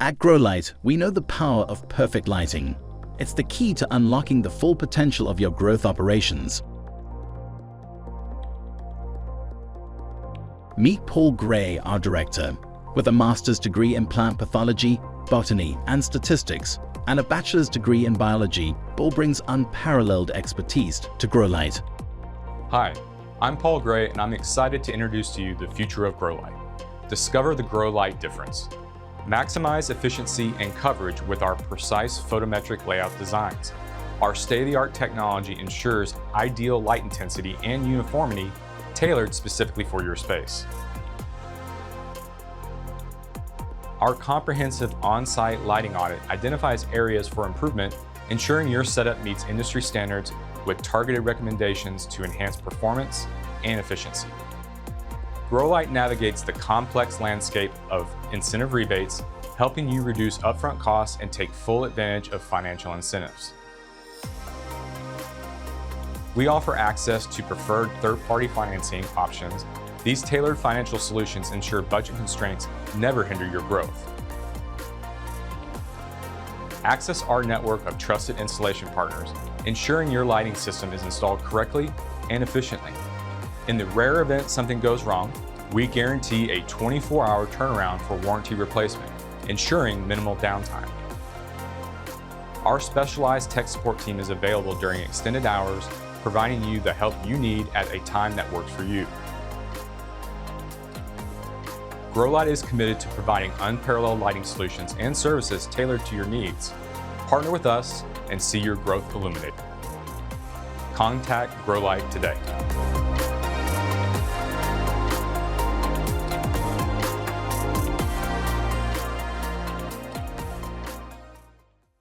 At Growlite, we know the power of perfect lighting. It's the key to unlocking the full potential of your growth operations. Meet Paul Gray, our director. With a master's degree in plant pathology, botany, and statistics, and a bachelor's degree in biology, Paul brings unparalleled expertise to Growlite. Hi, I'm Paul Gray, and I'm excited to introduce to you the future of Growlite. Discover the Growlite difference. Maximize efficiency and coverage with our precise photometric layout designs. Our state-of-the-art technology ensures ideal light intensity and uniformity tailored specifically for your space. Our comprehensive on-site lighting audit identifies areas for improvement, ensuring your setup meets industry standards with targeted recommendations to enhance performance and efficiency. Growlite navigates the complex landscape of incentive rebates, helping you reduce upfront costs and take full advantage of financial incentives. We offer access to preferred third-party financing options. These tailored financial solutions ensure budget constraints never hinder your growth. Access our network of trusted installation partners, ensuring your lighting system is installed correctly and efficiently. In the rare event something goes wrong, we guarantee a 24-hour turnaround for warranty replacement, ensuring minimal downtime. Our specialized tech support team is available during extended hours, providing you the help you need at a time that works for you. Growlite is committed to providing unparalleled lighting solutions and services tailored to your needs. Partner with us and see your growth illuminated. Contact Growlite today.